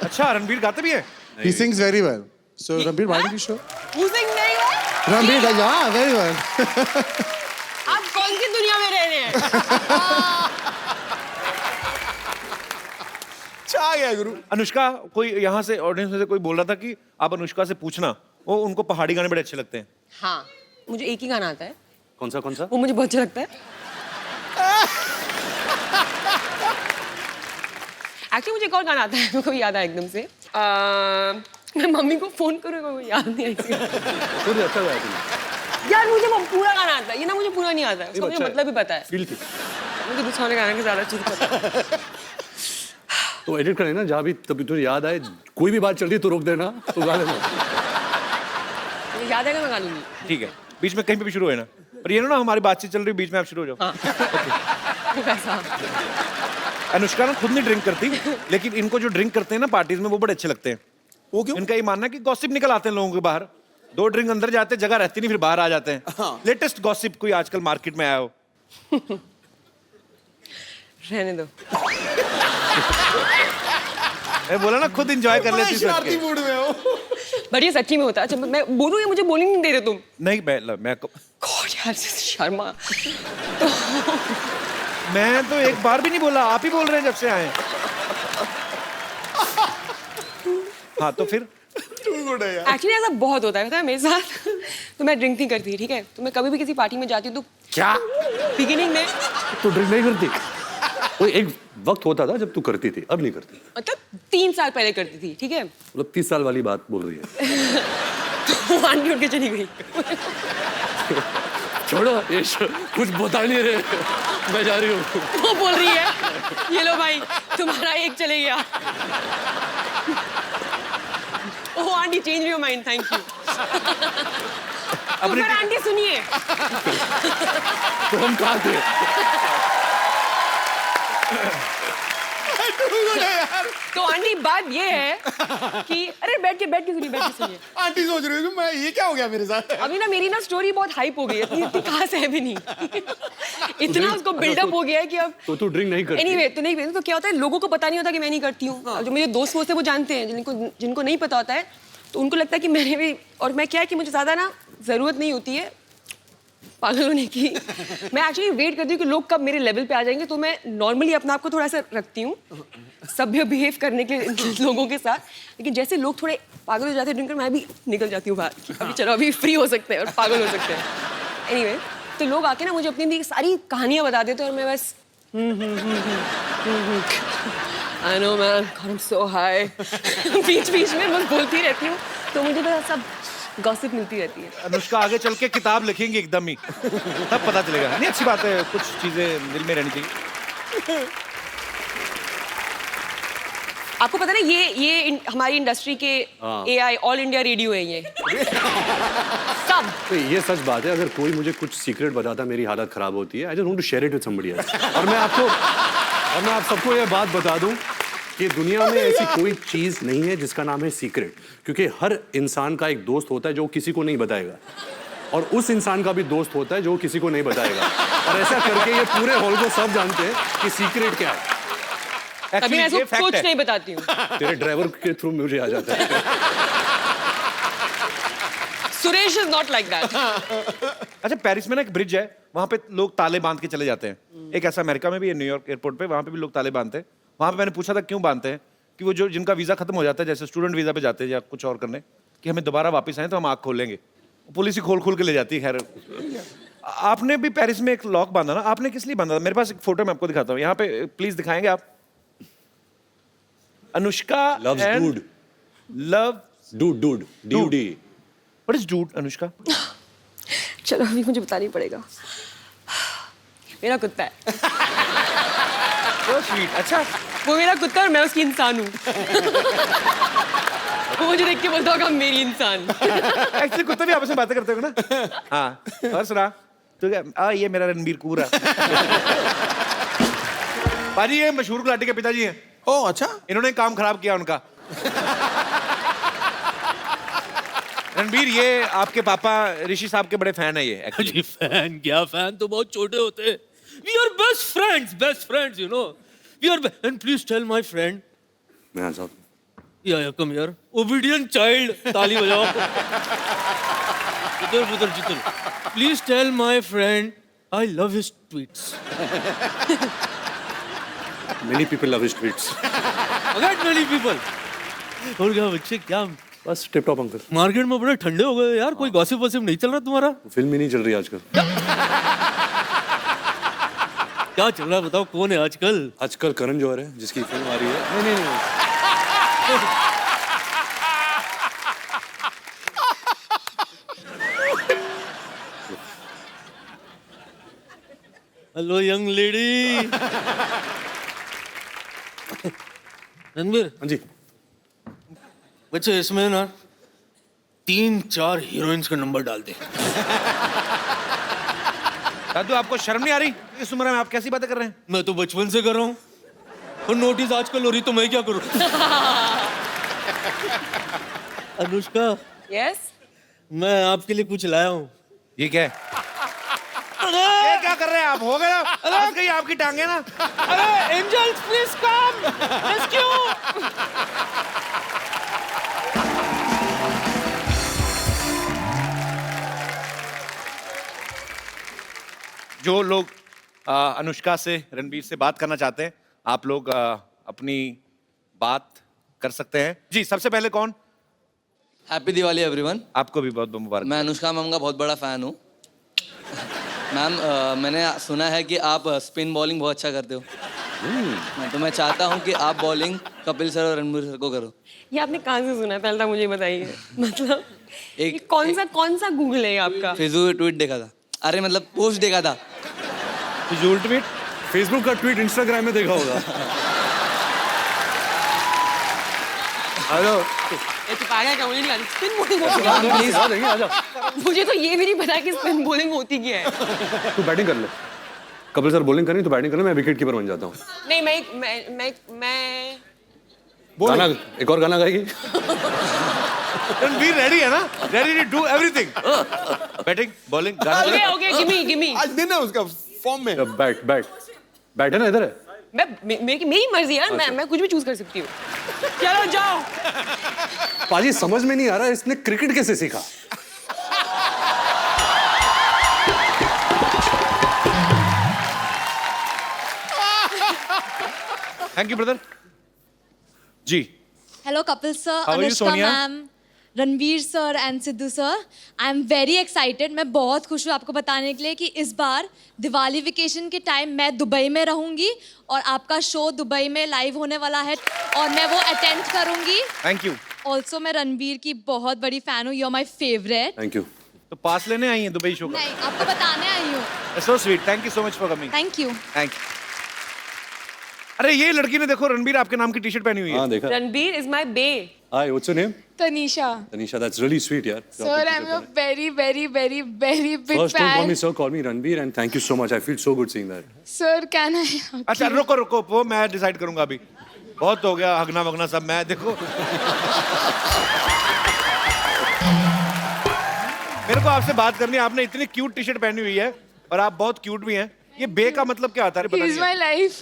अच्छा, रणबीर गाते भी है? He sings very well. So Ranbir, why don't you show? Who's नहीं हो? Ranbir, yeah, very well. आप कौन सी दुनिया में रह रहे हैं? आ गया गुरु। अनुष्का, कोई यहाँ से ऑडियंस में से कोई बोल रहा था कि आप अनुष्का से पूछना, वो उनको पहाड़ी गाने बड़े अच्छे लगते हैं। हाँ, मुझे एक ही गाना आता है, कौन सा? वो मुझे बहुत अच्छा लगता है। एक्चुअली मुझे एक और गाना आता है, मेरे को याद आया एकदम से। मैं मम्मी को फोन करूँगा, वो याद नहीं आई। अच्छा गाया तुमने। यार मुझे वो पूरा गाना आता है, ये ना मुझे पूरा नहीं आता है, उसका मुझे मतलब भी पता है। फील की। मुझे दूसरे वाले गाने का ज्यादा चीज पता है। तो एडिट करें ना, जहाँ भी तभी तुझे याद आए, कोई भी बात चल रही है तो रोक देना, तो गा लेना। मुझे याद आएगा मैं गा लूंगी। ठीक है, बीच में कहीं पे भी शुरू है ना, पर ये ना हमारी बातचीत चल रही है, बीच में आप शुरू हो जाओ। वैसा। अनुष्का ना खुद नहीं ड्रिंक करती, लेकिन इनको जो ड्रिंक करते हैं ना पार्टीज में, वो बड़े अच्छे लगते हैं। वो क्यों? इनका ये मानना है कि गॉसिप निकल आते हैं लोगों के बाहर, 2 ड्रिंक अंदर जाते हैं, जगह रहती नहीं, फिर बाहर आ जाते हैं। लेटेस्ट गॉसिप कोई आजकल मार्केट में आया हो? रहने दो। मैं बोला ना, खुद एंजॉय कर लेती शरारती मूड में हो। बढ़िया, सच्ची में होता है। अच्छा मैं बोलूँ या मुझे बोलने नहीं दे रहे तुम? नहीं, मैं गॉड यार, शर्मा। मैं तो एक बार भी नहीं बोला, आप ही बोल रहे हैं जब से आए। हाँ तो फिर एक्चुअली ऐसा बहुत होता है, पता है मेरे साथ। तो मैं ड्रिंक नहीं करती, ठीक है, तो मैं कभी भी किसी पार्टी में जाती हूँ तो क्या बिगिनिंग में तू ड्रिंक नहीं करती? वो एक वक्त होता था जब तू करती थी, अब नहीं करती। मतलब 3 साल पहले करती थी, ठीक है। मतलब 30 साल वाली बात बोल रही है। तो आंटी उठ के चली गई। छोड़ो ये कुछ बता नहीं रहे, मैं जा रही हूँ। वो बोल रही है, ये लो भाई तुम्हारा एक चले गया। Oh aunty change your mind, thank you. तो फिर आंटी सुनिए, तो हम कहाँ थे? तो आंटी बात ये है कि अरे बैठ के सुनिए। आंटी सोच रही है कि मैं ये क्या हो गया मेरे साथ। अभी ना मेरी ना स्टोरी बहुत हाइप हो गई है, इतनी खास है भी नहीं। इतना उसको बिल्डअप हो गया है कि अब तो तू ड्रिंक नहीं करती? एनीवे तो नहीं, तो क्या होता है, लोगों को पता नहीं होता कि मैं नहीं करती हूँ। और जो मेरे दोस्त होते हैं वो जानते हैं, जिनको नहीं पता होता है तो उनको लगता है कि मैंने भी, और मैं क्या है कि मुझे ज़्यादा ना ज़रूरत नहीं होती है पागल होने की। मैं एक्चुअली वेट करती हूँ कि लोग कब मेरे लेवल पे आ जाएंगे, तो मैं नॉर्मली अपने आप को थोड़ा सा रखती हूँ सभ्य बिहेव करने के लिए लोगों के साथ। लेकिन जैसे लोग थोड़े पागल हो जाते हैं ड्रिंकर, मैं भी निकल जाती हूँ बाहर कि अभी चलो अभी फ्री हो सकते हैं और पागल हो सकते हैं। एनीवे तो लोग आके ना मुझे अपनी सारी कहानियाँ बता देते हैं और मैं बस I know man, I am so high बीच में बस बोलती रहती हूँ, तो मुझे तो सब गॉसिप मिलती रहती है। अनुष्का आगे चल के किताब लिखेंगी एकदम ही, तब पता चलेगा। नहीं अच्छी बात है, कुछ चीजें दिल में रहनी चाहिए। आपको पता ना ये हमारी इंडस्ट्री के AI ऑल इंडिया रेडियो है ये। सब तो ये सच बात है, अगर कोई मुझे कुछ सीक्रेट बताता मेरी हालत खराब होती है, I just want to share it with somebody else. और मैं आप सबको ये बात बता दूं कि दुनिया में ऐसी कोई चीज नहीं है जिसका नाम है सीक्रेट, क्योंकि हर इंसान का एक दोस्त होता है जो किसी को नहीं बताएगा, और उस इंसान का भी दोस्त होता है जो किसी को नहीं बताएगा, और ऐसा करके ये पूरे हॉल को सब जानते हैं कि सीक्रेट क्या है। कभी मैं ये ऐसा कुछ नहीं बताती हूँ। तेरे ड्राइवर के थ्रू मुझे आ जाता है। Suresh is not like that. अच्छा पेरिस में ना एक ब्रिज है, वहां पे लोग ताले बांध के चले जाते हैं। एक ऐसा अमेरिका में भी है, न्यूयॉर्क एयरपोर्ट पे, वहां पे भी लोग ताले बांधते हैं। वहां पे मैंने पूछा था क्यों बांधते हैं, कि वो जो जिनका वीजा खत्म हो जाता है, जैसे स्टूडेंट वीजा पे जाते हैं या कुछ और करने, कि हमें दोबारा वापस आए तो हम आँख खोलेंगे। पुलिस ही खोल के ले जाती है। खैर आपने भी पेरिस में एक लॉक बांधा ना, आपने किस लिए बांधा? मेरे पास एक फोटो मैं आपको दिखाता हूँ, यहाँ पे प्लीज दिखाएंगे आप? Anushka Loves dude. dude. DUD. What is dude, Anushka? चलो अभी मुझे बताना ही पड़ेगा। मेरा कुत्ता है। So sweet. अच्छा वो मेरा कुत्ता और मैं उसकी इंसान हूँ। वो मुझे देख के बोलता होगा मेरी इंसान। एक्चुअली कुत्ते भी आपस में बातें करते हो ना? हाँ। और सुना तो क्या, ये मेरा रणबीर कपूर है। पाजी ये मशहूर गुलाटी के पिताजी हैं। ओह अच्छा। इन्होंने काम खराब किया उनका। रणबीर ये आपके पापा ऋषि साहब के बड़े फैन है ये एक्चुअली। जी फैन क्या, फैन तो बहुत छोटे होते हैं। We are best friends you know, we are. And please tell my friend, मैं साहब या कम हियर, ओबीडिएंट चाइल्ड, ताली बजाओ। पुत्र Jitan, please tell my friend I love his tweets. Many people love his tweets. Again many people. और क्या बच्चे, क्या बस टिप टॉप अंकल। मार्केट में बड़े ठंडे हो गए यार, कोई गॉसिप वॉसिप नहीं चल रहा तुम्हारा? फिल्म ही नहीं चल रही आजकल। क्या चल रहा है बताओ, कौन है आजकल? आजकल करण जौहर है जिसकी फिल्म आ रही है। नहीं। Hello young lady. रणबीर, हाँ जी। बच्चे इसमें ना 3-4 हीरोइंस का नंबर डाल दे। दादू आपको शर्म नहीं आ रही? इस उम्र में आप कैसी बातें कर रहे हैं? मैं तो बचपन से कर रहा हूँ, और नोटिस आजकल हो रही तो मैं क्या करूँ? अनुष्का, यस मैं आपके लिए कुछ लाया हूँ। ये क्या है? ये क्या कर रहे हैं आप? हो गया ना? फंस गई आपकी टांगे ना? अरे एंजल्स प्लीज कम रेस्क्यू। जो लोग अनुष्का से, रणबीर से बात करना चाहते हैं, आप लोग अपनी बात कर सकते हैं जी। सबसे पहले कौन? Happy Diwali everyone. आपको भी बहुत बहुत मुबारक। मैं अनुष्का मैम का बहुत बड़ा फ़ैन हूँ। मैम मैंने सुना है कि आप स्पिन बॉलिंग बहुत अच्छा करते हो। तो मैं चाहता हूँ कि आप बॉलिंग कपिल सर और रणबीर सर को करो। ये आपने कहाँ से सुना है, पहले तो मुझे बताइए। मतलब एक- ये कौन सा गूगल है ये आपका? फिजूल ट्वीट देखा था, अरे मतलब पोस्ट देखा था। फिजूल ट्वीट? फेसबुक का ट्वीट इंस्टाग्राम में देखा होगा। हेलो, ये तो पागल क्या, मुझे नहीं लगता स्पिन बॉलिंग होती हाँ, है। प्लीज आ जाएंगे, आ जा। मुझे तो ये भी नहीं पता कि स्पिन बॉलिंग होती क्या है। तू बैटिंग कर ले, कपिल सर बॉलिंग करें तो बैटिंग कर ले, मैं विकेट कीपर बन जाता हूँ। नहीं मैं गाना, एक और गाना गाएगी? रणबीर रेडी है ना? Ready to do everything, batting bowling गाना। Okay give me. आज दिन है उसका फॉर्म में। बैट है ना, इधर है। मेरी मर्जी यार, मैं कुछ भी चूज कर सकती हूँ। चलो जाओ। पाजी समझ में नहीं आ रहा इसने क्रिकेट कैसे सीखा। Thank you brother ji. Hello, Kapil sir, How are you, Anushka Sonia? ma'am, Ranveer sir and Sidhu sir. I am very excited. मैं बहुत खुश हूँ आपको बताने के लिए कि इस बार दिवाली वेकेशन के टाइम मैं दुबई में रहूँगी और आपका शो दुबई में लाइव होने वाला है और मैं वो अटेंड करूँगी। Thank you. ऑल्सो मैं रणवीर की बहुत बड़ी फ़ैन हूँ। You are my favourite. Thank you. तो पास लेने आई हैं दुबई शो का? नहीं, आपको बताने आई हूँ। So sweet, thank you so much for coming. Thank you. Thank you. अरे ये लड़की ने देखो रणबीर आपके नाम की टी शर्ट पहनी हुई है। हाँ देखा। Ranbir is my bae. Hi, what's your name? Tanisha. Tanisha, that's really sweet, यार। Sir, I'm a very, very, very, very big First, don't call fan. me sir, call me Ranbir, and thank you so much. I feel so good seeing that. Sir, can I? अच्छा रुको रुको, वो मैं decide करूंगा अभी। बहुत हो गया हगना वगना सब। मैं देखो मेरे को आपसे बात करनी है। आपने इतनी क्यूट टी शर्ट पहनी हुई है और आप बहुत क्यूट भी हैं। ये बे का मतलब क्या आता है? पता He's नहीं my life.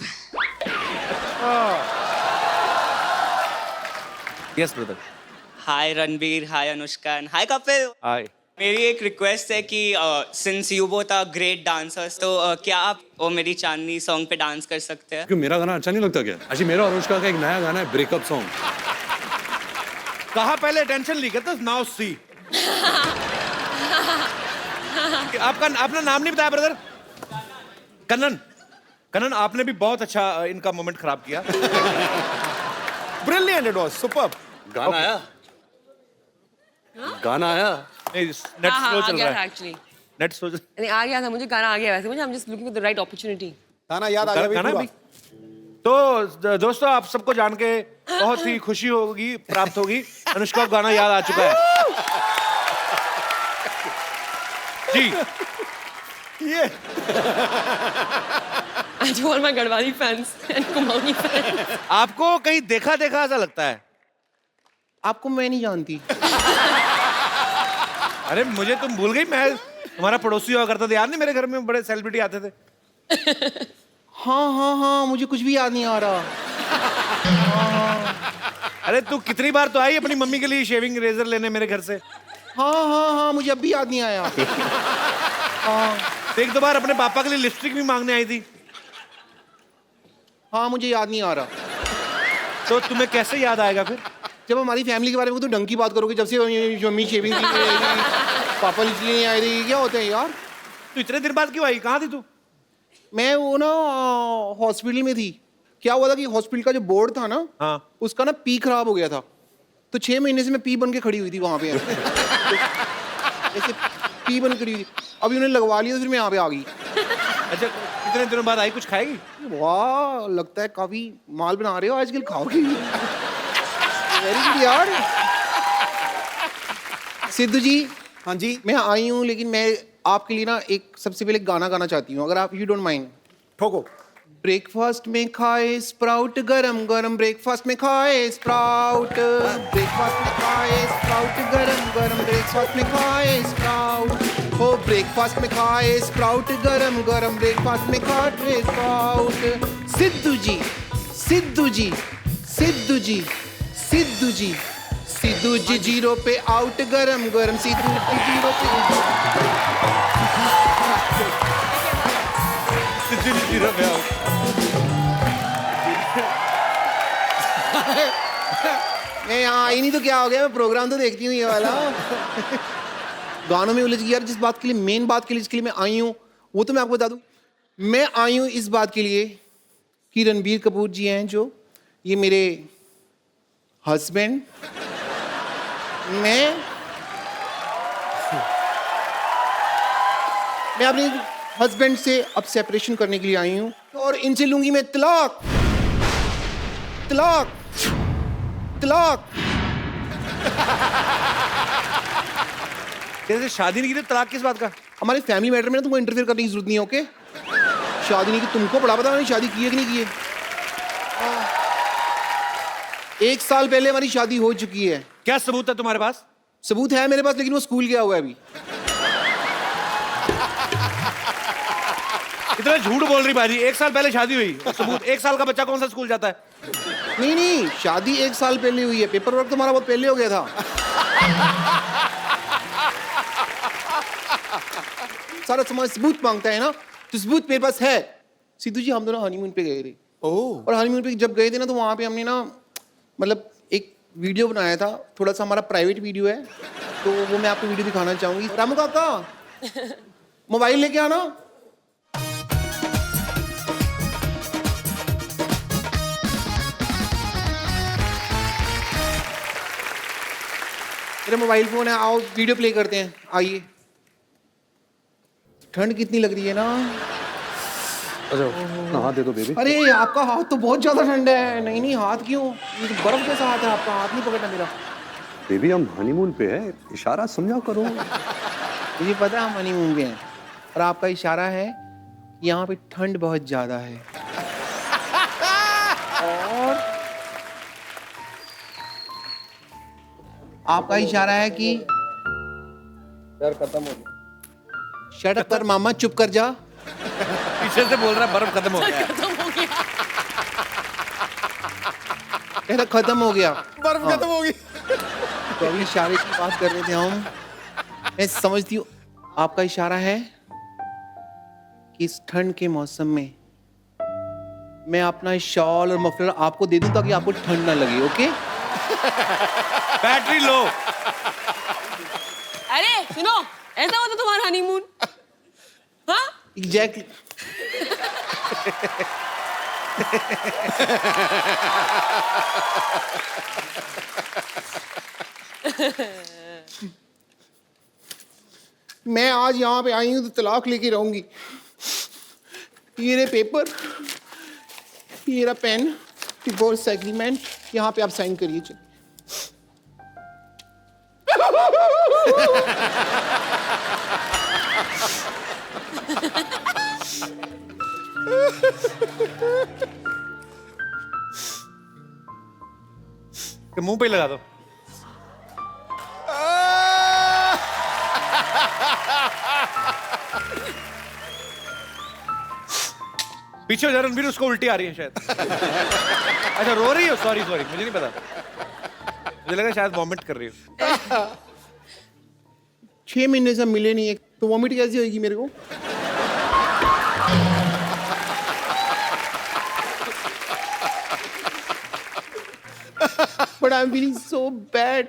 Yes brother. Hi Ranbir, hi Anushka, hi Kapil. Hi. मेरी एक रिक्वेस्ट है कि since you both are great dancers, तो क्या आप ओ मेरी चांदनी सॉन्ग पे डांस कर सकते हैं? क्यों, मेरा गाना अच्छा नहीं लगता क्या? अच्छा, मेरा और अनुष्का का एक नया गाना है, ब्रेकअप सॉन्ग। कहा पहले टेंशन ली करता, नाउ सी। आपका अपना नाम नहीं बताया ब्रदर? कन्नन। कन्नन, आपने भी बहुत अच्छा इनका मोमेंट खराब किया। Brilliant it was, superb. गाना आया? गाना आया? नहीं, नेट स्लो चल रहा है। Actually net slow. नहीं आ गया था, मुझे गाना आ गया वैसे। मुझे I am just looking for the right opportunity. गाना याद आ गया गाना पूरा। भी। तो दोस्तों, आप सबको जान के बहुत ही खुशी होगी, प्राप्त होगी। अनुष्का को गाना याद आ चुका है जी। ये to all my Garhwali fans and Kumaoni fans. आपको कहीं देखा देखा ऐसा लगता है? आपको मैं नहीं जानती। अरे मुझे तुम भूल गई। मैं तुम्हारा पड़ोसी हुआ करता था, याद नहीं? मेरे घर में बड़े सेलिब्रिटी आते थे। हाँ, मुझे कुछ भी याद नहीं आ रहा। अरे तू कितनी बार तो आई अपनी मम्मी के लिए शेविंग रेजर लेने मेरे घर से। हाँ, मुझे अब भी याद नहीं आया। एक दो बार अपने पापा के लिए लिपस्टिक भी मांगने आई थी। हाँ, मुझे याद नहीं आ रहा। तो तुम्हें कैसे याद आएगा फिर? जब हमारी फैमिली के बारे में तो ढंग की बात करोगे। जब से मम्मी शेविंग की पापा इसलिए नहीं आए थे। क्या होते हैं यार? तू इतने दिन बाद क्यों आई? कहाँ थी तू? मैं वो ना हॉस्पिटल में थी। क्या हुआ था कि हॉस्पिटल का जो बोर्ड था ना, हाँ। उसका ना पी खराब हो गया था। तो 6 महीने से मैं पी बन के खड़ी हुई थी वहां पे। ऐसे पी बन खड़ी हुई थी। अभी उन्हें लगवा लिया, फिर मैं यहाँ पे आ गई। अच्छा, इतने दिनों बाद आई, कुछ खाएगी? वाह, लगता है काफी माल बना रहे हो आजकल, खाओगी। वेरी गुड यार। सिद्धू जी। हाँ जी। मैं आई हूँ, लेकिन मैं आपके लिए ना एक सबसे पहले गाना गाना चाहती हूँ, अगर आप यू डोंट माइंड। ठोको। ब्रेकफास्ट में खाए स्प्राउट, गरम गरम ब्रेकफास्ट में खाए स्प्राउट। ब्रेकफास्ट में खाए स्प्राउट, गरम गरम ब्रेकफास्ट में खाए स्प्राउट। हो ब्रेकफास्ट में खाए स्प्राउट, गरम गरम ब्रेकफास्ट में खाए स्प्राउट। सिद्धू जी, सिद्धू जी, सिद्धू जी, सिद्धू जी, सिद्धू जी 0 पे आउट, गरम गरम सिद्धू जी 0 पे। जीरो पे आओ। यहाँ आई नहीं तो क्या हो गया, मैं प्रोग्राम तो देखती हूँ ये वाला। गानों में उलझ गई यार। जिस बात के लिए, मेन बात के लिए जिसके लिए मैं आई हूँ वो तो मैं आपको बता दूँ। मैं आई हूँ इस बात के लिए कि रणबीर कपूर जी हैं जो, ये मेरे हस्बैंड, मैं अपने हस्बैंड से अब सेपरेशन करने के लिए आई हूँ और इनसे लूंगी मैं तलाक, तलाक, तलाक। कैसे शादी नहीं की तो तलाक किस बात का? हमारे फैमिली मैटर में ना तुमको इंटरफेयर करने की जरूरत नहीं है, ओके? शादी नहीं की, तुमको बड़ा पता मैंने शादी की है कि नहीं की है। 1 साल पहले हमारी शादी हो चुकी है। क्या सबूत है तुम्हारे पास? सबूत है मेरे पास, लेकिन वो स्कूल गया हुआ है अभी। इतना झूठ बोल रही बाजी। 1 साल पहले शादी हुई, सबूत 1 साल का बच्चा कौन सा स्कूल जाता है? नहीं, शादी 1 साल पहले हुई है, पेपर वर्क तुम्हारा बहुत पहले हो गया था। सारा समाज सबूत मांगता है ना, तो सबूत मेरे पास है। सिद्धू जी, हम दोनों हनीमून पे गए थे। और हनीमून पे जब गए थे ना, तो वहां पे हमने ना मतलब एक वीडियो बनाया था, थोड़ा सा हमारा प्राइवेट वीडियो है, तो वो मैं आपको वीडियो दिखाना चाहूंगी। रामू काका, मोबाइल लेके आना। मेरा मोबाइल फोन है, आओ वीडियो प्ले करते हैं, आइए। ठंड कितनी लग रही है ना। अच्छा नहा दे दो बेबी। अरे आपका हाथ तो बहुत ज्यादा ठंडा है। नहीं नहीं, हाथ क्यों? ये तो बर्फ जैसा हाथ है आपका, हाथ नहीं पकड़ना मेरा। बेबी हम हनीमून पे है, इशारा समझा करो। मुझे पता है हम हनीमून पे हैं, और आपका इशारा है कि यहाँ पे ठंड बहुत ज्यादा है। और आपका इशारा है कि डर खत्म हो गया। शट अप कर मामा, चुप कर जा। पीछे से बोल रहा है बर्फ खत्म हो गया। कहता खत्म हो गया, बर्फ खत्म हो गई। तो अभी इशारे की बात कर रहे थे हम। मैं समझती हूँ आपका इशारा है कि इस ठंड के मौसम में मैं अपना शॉल और मफलर आपको दे दूं ताकि आपको ठंड ना लगे, ओके? Battery low. अरे सुनो, ऐसा होता तुम्हारा हनीमून? हाँ? एग्जैक्टली। मैं आज यहाँ पे आई हूँ तो तलाक लेके रहूंगी। ये रहे पेपर, ये रहा पेन, डिवोर्स एग्रीमेंट, यहाँ पे आप साइन करिए। चलिए। मुंह पे लगा दो। पीछे हो जा रणबीर, उसको उल्टी आ रही है शायद। अच्छा रो रही हो? सॉरी सॉरी, मुझे नहीं पता, मुझे लगा शायद वॉमिट कर रही हो। 6 महीने से मिले नहीं है तो वॉमिट कैसी होगी मेरे को? But I'm feeling so bad,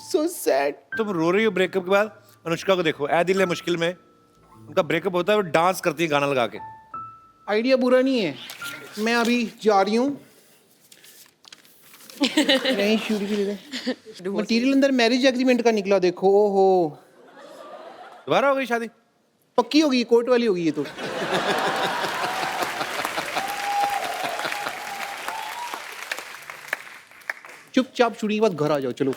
so sad. तुम रो रही हो ब्रेकअप के बाद? अनुष्का को देखो, ऐ दिल है मुश्किल में, उनका ब्रेकअप होता है, वो डांस करती है गाना लगा के। आइडिया बुरा नहीं है। मैं अभी जा रही हूँ। नहीं शूट भी दे। मटीरियल अंदर मैरिज एग्रीमेंट का निकला, देखो। ओहो, दोबारा हो गई शादी? पक्की होगी, कोर्ट वाली होगी ये तो। चुपचाप शूटिंग के बाद घर आ जाओ, चलो।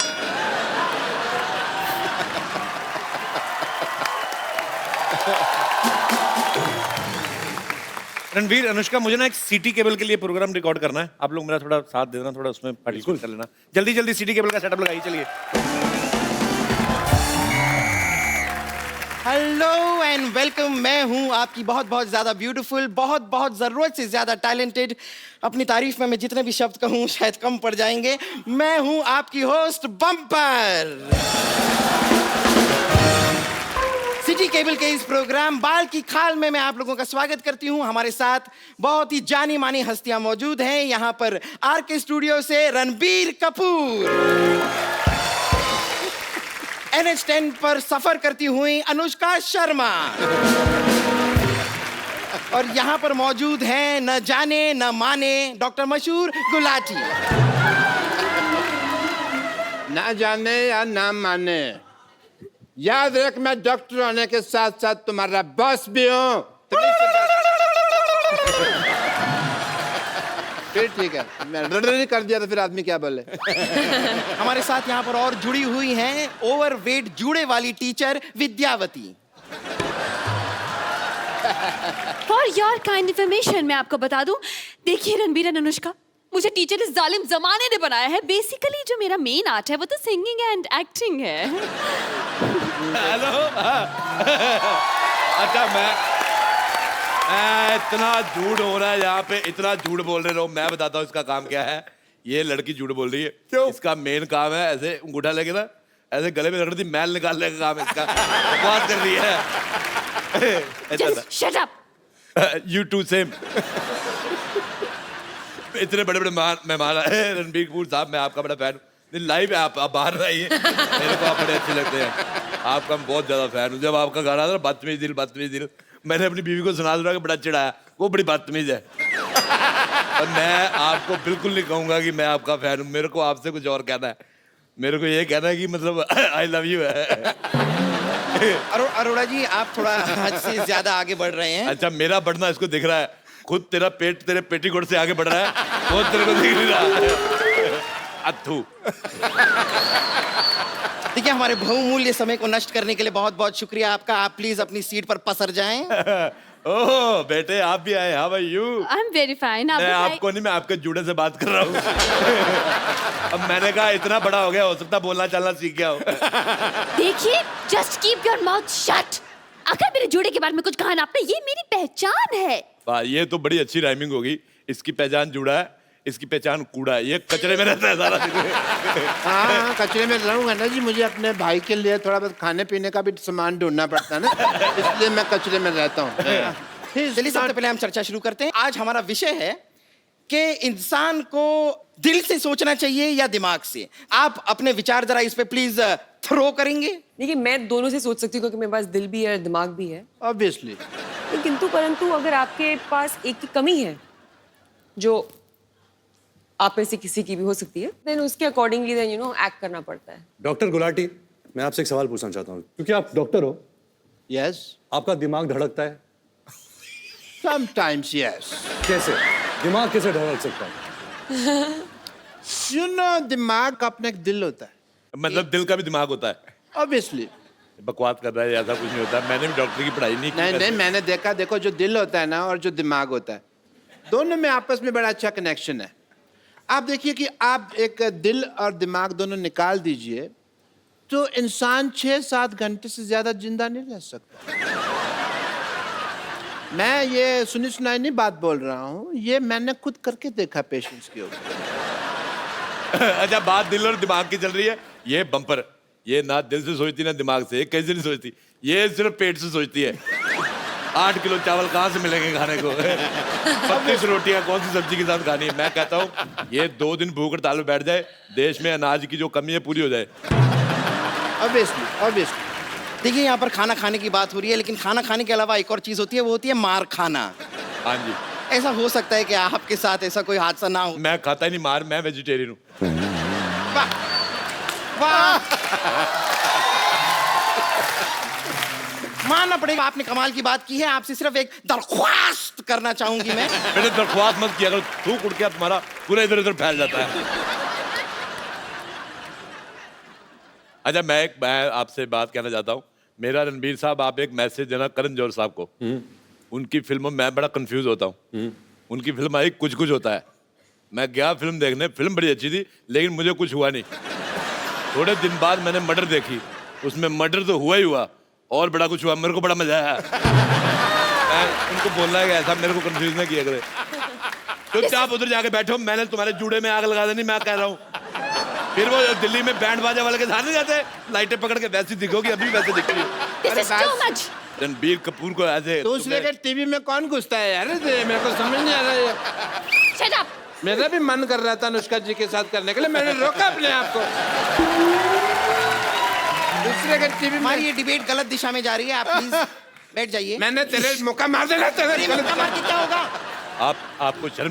रणवीर, अनुष्का, मुझे ना एक सीटी केबल के लिए प्रोग्राम रिकॉर्ड करना है, आप लोग मेरा थोड़ा साथ दे देना, थोड़ा उसमें पार्टिसिपेट कर लेना। जल्दी जल्दी सीटी केबल का सेटअप लगाइए, चलिए। Hello and welcome. मैं हूं आपकी बहुत बहुत ज्यादा ब्यूटीफुल, बहुत बहुत जरूरत से ज्यादा टैलेंटेड। अपनी तारीफ में मैं जितने भी शब्द कहूं शायद कम पड़ जाएंगे। मैं हूं आपकी होस्ट बम्पर। सिटी केबल के इस प्रोग्राम बाल की खाल में मैं आप लोगों का स्वागत करती हूं। हमारे साथ बहुत ही जानी मानी हस्तियां मौजूद हैं। यहां पर आरके स्टूडियो से रणबीर कपूर, NH10 पर सफर करती हुई अनुष्का शर्मा, और यहां पर मौजूद हैं न जाने न माने डॉक्टर मशहूर गुलाटी। ना जाने या ना माने, याद रख मैं डॉक्टर होने के साथ साथ तुम्हारा बॉस भी हूँ। फिर ठीक है, मैं कर दिया तो फिर आदमी क्या बोले। हमारे साथ यहाँ पर और जुड़ी हुई हैं ओवरवेट जूड़े वाली teacher Vidyavati. For your kind information मैं आपको बता दूं, देखिए रणबीर एंड अनुष्का, मुझे टीचर इस जालिम जमाने ने बनाया है। बेसिकली जो मेरा मेन आर्ट है वो तो सिंगिंग एंड एक्टिंग है। हेलो। अच्छा मैं इतना झूठ हो रहा है यहाँ पे, इतना झूठ बोल रहे हो। मैं बताता हूँ इसका काम क्या है। ये लड़की झूठ बोल रही है। क्यों? इसका मेन काम है ऐसे अंगूठा लेके ना ऐसे गले में रगड़ दी मैल निकालने का काम है इसका। बकवास कर रही है। Just shut up. You too same. इतने बड़े बड़े मेहमान आए। रणबीर कपूर साहब, मैं आपका बड़ा फैन हूँ। लाइव है आप बाहर रहिए, मेरे को आप बड़े अच्छे लगते हैं। आपका मैं बहुत ज्यादा फैन हूँ। जब आपका गाना था बदतमीज दिल, मैंने अपनी बीवी को सुना कि बड़ा चिढ़ाया, वो बड़ी बदतमीज है। और मैं आपको बिल्कुल नहीं कहूंगा कि मैं आपका फैन हूँ। मेरे को आपसे कुछ और कहना है। मेरे को ये कहना है कि मतलब आई लव यू है। अरोड़ा जी, आप थोड़ा हद से ज्यादा आगे बढ़ रहे हैं। अच्छा, मेरा बढ़ना इसको दिख रहा है। खुद तेरा पेट तेरे पेटीकोट से आगे बढ़ रहा है, वो तेरे को दिख नहीं रहा। अथू। देखिए, हमारे बहुमूल्य समय को नष्ट करने के लिए बहुत बहुत शुक्रिया आपका। आप प्लीज अपनी सीट पर पसर जाएं। ओह बेटे, आप भी आए। How are you? I am very fine. मैं आपको नहीं, मैं आपके जूड़े से बात कर रहा हूँ। अब मैंने कहा इतना बड़ा हो गया, हो सकता बोलना चलना सीख गया हो। देखिए, just keep your mouth shut. अगर मेरे जूड़े के बारे में कुछ कहा ना आपने, ये मेरी पहचान है। वाह, ये तो बड़ी अच्छी राइमिंग होगी। इसकी पहचान जूड़ा है, इसकी पहचान कूड़ा है। ये कचरे में रहता है सारा दिन। हाँ, कचरे में रहूंगा ना जी। मुझे अपने भाई के लिए थोड़ा बहुत खाने पीने का भी सामान ढूंढना पड़ता है ना, इसलिए मैं कचरे में रहता हूँ। चलिए, सबसे पहले हम चर्चा शुरू करते हैं। आज हमारा विषय है कि इंसान को दिल से सोचना चाहिए या दिमाग से। आप अपने विचार जरा इस पे प्लीज थ्रो करेंगे। देखिए, मैं दोनों से सोच सकती हूँ क्योंकि मेरे पास दिल भी है और दिमाग भी है। ऑब्वियसली। किंतु परंतु अगर आपके पास एक की कमी है जो आप में से किसी की भी हो सकती है, देन उसके अकॉर्डिंगली देन एक्ट करना पड़ता है। डॉक्टर गुलाटी, मैं आपसे एक सवाल पूछना चाहता हूँ, क्योंकि आप डॉक्टर हो। यस। आपका दिमाग धड़कता है? Sometimes yes. कैसे? दिमाग कैसे धड़क सकता है? यू नो, दिमाग का अपना एक दिल होता है। मतलब दिल का भी दिमाग होता है? ऑब्वियसली। बकवास कर रहा है, ऐसा कुछ नहीं होता। मैंने भी डॉक्टर की पढ़ाई नहीं की। नहीं, मैंने देखा। देखो, जो दिल होता है ना और जो दिमाग होता है, दोनों में आपस में बड़ा अच्छा कनेक्शन है। आप देखिए कि आप एक दिल और दिमाग दोनों निकाल दीजिए तो इंसान 6-7 घंटे से ज्यादा जिंदा नहीं रह सकता। मैं ये सुनी सुनाई नहीं बात बोल रहा हूँ, ये मैंने खुद करके देखा पेशेंट्स के ऊपर। अच्छा, बात दिल और दिमाग की चल रही है। ये बम्पर, ये ना दिल से सोचती ना दिमाग से। कैसे नहीं सोचती? ये सिर्फ पेट से सोचती है। 8 किलो चावल कहाँ से मिलेंगे खाने को? 32 रोटियां कौन सी सब्जी के साथ खानी है? मैं कहता हूँ ये 2 दिन भूख हड़ताल में बैठ जाए, देश में अनाज की जो कमी है पूरी हो जाए। ऑब्वियसली। देखिए, यहाँ पर खाना खाने की बात हो रही है, लेकिन खाना खाने के अलावा एक और चीज होती है, वो होती है मार खाना। हाँ जी। ऐसा हो सकता है कि आपके साथ ऐसा कोई हादसा ना हो। मैं खाता ही नहीं मार, मैं वेजिटेरियन हूँ। वाह, मानना पड़ेगा, आपने कमाल की बात की है। आपसे सिर्फ एक दरख्वास्त करना चाहूंगी मैं। मैंने दरख्वास्त मत किया करो, थूक उड़ के तुम्हारा पूरा इधर उधर फैल जाता है। अच्छा, मैं आपसे बात कहना चाहता हूँ। मेरा रणबीर साहब, आप एक मैसेज देना करण जौहर साहब को। उनकी फिल्मों में मैं बड़ा कंफ्यूज होता हूँ। उनकी फिल्म आई कुछ कुछ होता है। मैं गया फिल्म देखने, फिल्म बड़ी अच्छी थी, लेकिन मुझे कुछ हुआ नहीं। थोड़े दिन बाद मैंने मर्डर देखी, उसमें मर्डर तो हुआ ही हुआ और बड़ा कुछ हुआ। मेरे को बड़ा मजा आया। मैं उनको बोलना है कि ऐसा मेरे को कंफ्यूज ना किया करे। चुपचाप उधर जाके बैठो, मैंने तुम्हारे जूड़े में आग लगा देनी, मैं कह रहा हूँ। फिर वो दिल्ली में बैंड बाजा वाले के साथ नहीं जाते, लाइटें पकड़ के वैसी दिखोगी, अभी वैसे दिख रही है। This is too much. Ranbir Kapoor को ऐसे दूसरे के टीवी में कौन घुसता है यार? मेरे को समझ नहीं आ रहा है। Shut up. मेरा भी मन कर रहा था अनुष्का जी के साथ करने के लिए, मैंने रोका अपने आप को। दूसरे के टीवी में हमारी ये डिबेट गलत दिशा में जा रही है, आप प्लीज बैठ जाइए। मैंने तेरे मुक्का मार देना, तेरे मुक्का मार के क्या होगा? आपको शर्म